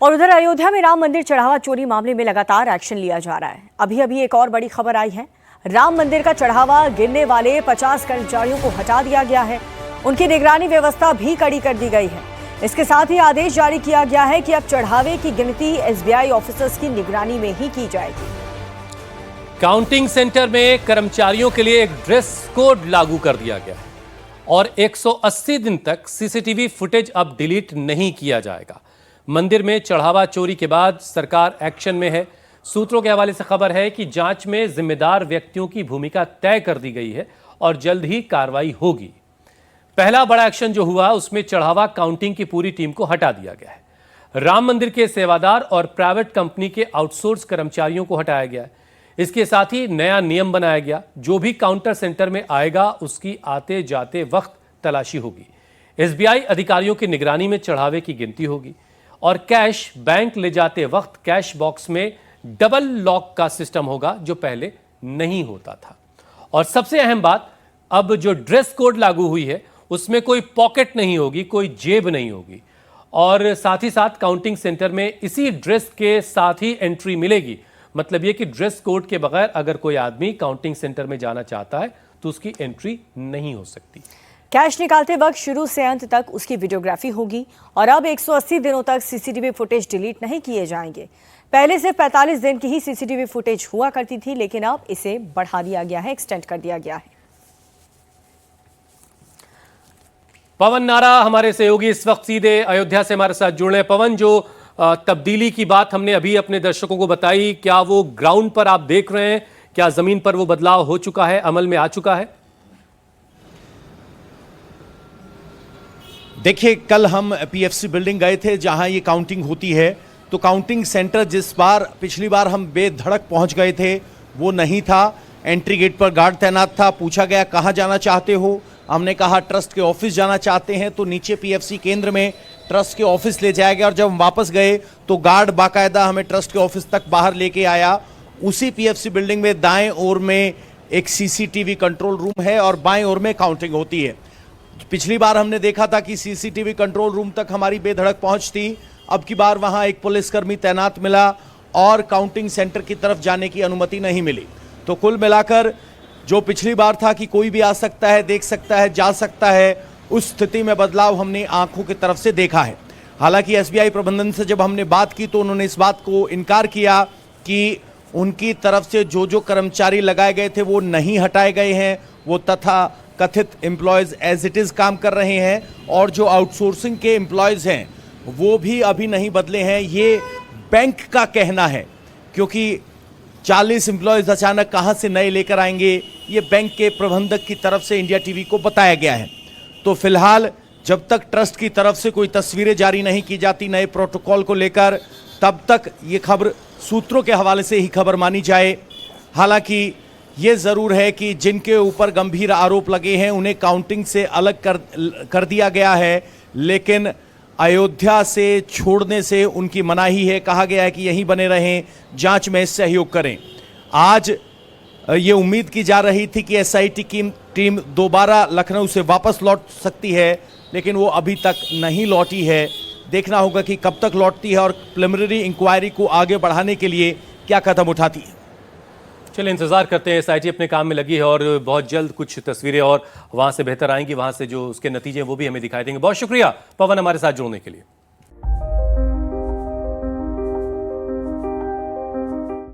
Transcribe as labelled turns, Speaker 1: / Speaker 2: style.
Speaker 1: और उधर अयोध्या में राम मंदिर चढ़ावा चोरी मामले में लगातार एक्शन लिया जा रहा है। अभी अभी एक और बड़ी खबर आई है। राम मंदिर का चढ़ावा गिरने वाले 50 कर्मचारियों को हटा दिया गया है। उनकी निगरानी व्यवस्था भी कड़ी कर दी गई है। इसके साथ ही आदेश जारी किया गया है कि अब चढ़ावे की गिनती SBI ऑफिसर्स की निगरानी में ही की जाएगी।
Speaker 2: काउंटिंग सेंटर में कर्मचारियों के लिए एक ड्रेस कोड लागू कर दिया गया है और 180 दिन तक CCTV फुटेज अब डिलीट नहीं किया जाएगा। मंदिर में चढ़ावा चोरी के बाद सरकार एक्शन में है। सूत्रों के हवाले से खबर है कि जांच में जिम्मेदार व्यक्तियों की भूमिका तय कर दी गई है और जल्द ही कार्रवाई होगी। पहला बड़ा एक्शन जो हुआ उसमें चढ़ावा काउंटिंग की पूरी टीम को हटा दिया गया है। राम मंदिर के सेवादार और प्राइवेट कंपनी के आउटसोर्स कर्मचारियों को हटाया गया है। इसके साथ ही नया नियम बनाया गया, जो भी काउंटर सेंटर में आएगा उसकी आते जाते वक्त तलाशी होगी। SBI अधिकारियों की निगरानी में चढ़ावे की गिनती होगी और कैश बैंक ले जाते वक्त कैश बॉक्स में डबल लॉक का सिस्टम होगा, जो पहले नहीं होता था। और सबसे अहम बात, अब जो ड्रेस कोड लागू हुई है उसमें कोई पॉकेट नहीं होगी, कोई जेब नहीं होगी और साथ ही साथ काउंटिंग सेंटर में इसी ड्रेस के साथ ही एंट्री मिलेगी। मतलब यह कि ड्रेस कोड के बगैर अगर कोई आदमी काउंटिंग सेंटर में जाना चाहता है तो उसकी एंट्री नहीं हो सकती।
Speaker 1: कैश निकालते वक्त शुरू से अंत तक उसकी वीडियोग्राफी होगी और अब 180 दिनों तक CCTV फुटेज डिलीट नहीं किए जाएंगे। पहले से 45 दिन की ही CCTV फुटेज हुआ करती थी, लेकिन अब इसे बढ़ा दिया गया है, एक्सटेंड कर दिया गया है।
Speaker 2: पवन नारा हमारे सहयोगी इस वक्त सीधे अयोध्या से हमारे साथ जुड़ रहे हैं। पवन, जो तब्दीली की बात हमने अभी अपने दर्शकों को बताई, क्या वो ग्राउंड पर आप देख रहे हैं? क्या जमीन पर वो बदलाव हो चुका है, अमल में आ चुका है?
Speaker 3: देखिए, कल हम PFC बिल्डिंग गए थे जहां ये काउंटिंग होती है। तो काउंटिंग सेंटर जिस बार पिछली बार हम बेधड़क पहुंच गए थे वो नहीं था। एंट्री गेट पर गार्ड तैनात था। पूछा गया कहां जाना चाहते हो, हमने कहा ट्रस्ट के ऑफिस जाना चाहते हैं। तो नीचे PFC केंद्र में ट्रस्ट के ऑफिस ले जाया गया और जब हम वापस गए तो गार्ड बाकायदा हमें ट्रस्ट के ऑफिस तक बाहर लेके आया। उसी PFC बिल्डिंग में दाएं ओर में एक CCTV कंट्रोल रूम है और बाएं ओर में काउंटिंग होती है। पिछली बार हमने देखा था कि CCTV कंट्रोल रूम तक हमारी बेधड़क पहुंच थी। अब की बार वहां एक पुलिसकर्मी तैनात मिला और काउंटिंग सेंटर की तरफ जाने की अनुमति नहीं मिली। तो कुल मिलाकर जो पिछली बार था कि कोई भी आ सकता है, देख सकता है, जा सकता है, उस स्थिति में बदलाव हमने आंखों की तरफ से देखा है। हालांकि SBI प्रबंधन से जब हमने बात की तो उन्होंने इस बात को इनकार किया कि उनकी तरफ से जो जो कर्मचारी लगाए गए थे वो नहीं हटाए गए हैं। वो तथा कथित एम्प्लॉयज एज इट इज काम कर रहे हैं और जो आउटसोर्सिंग के एम्प्लॉयज हैं वो भी अभी नहीं बदले हैं। ये बैंक का कहना है, क्योंकि 40 एम्प्लॉयज अचानक कहां से नए लेकर आएंगे, ये बैंक के प्रबंधक की तरफ से इंडिया TV को बताया गया है। तो फिलहाल जब तक ट्रस्ट की तरफ से कोई तस्वीरें जारी नहीं की जाती नए प्रोटोकॉल को लेकर, तब तक ये खबर सूत्रों के हवाले से ही खबर मानी जाए। हालांकि ये ज़रूर है कि जिनके ऊपर गंभीर आरोप लगे हैं उन्हें काउंटिंग से अलग कर दिया गया है, लेकिन अयोध्या से छोड़ने से उनकी मनाही है। कहा गया है कि यहीं बने रहें, जांच में सहयोग करें। आज ये उम्मीद की जा रही थी कि SIT की टीम दोबारा लखनऊ से वापस लौट सकती है, लेकिन वो अभी तक नहीं लौटी है। देखना होगा कि कब तक लौटती है और प्रिलिमिनरी इंक्वायरी को आगे बढ़ाने के लिए क्या कदम उठाती है।
Speaker 2: चलिए इंतजार करते हैं। SIT अपने काम में लगी है और बहुत जल्द कुछ तस्वीरें और वहां से बेहतर आएंगी, वहां से जो उसके नतीजे वो भी हमें दिखाई देंगे। बहुत शुक्रिया पवन हमारे साथ जुड़ने के लिए।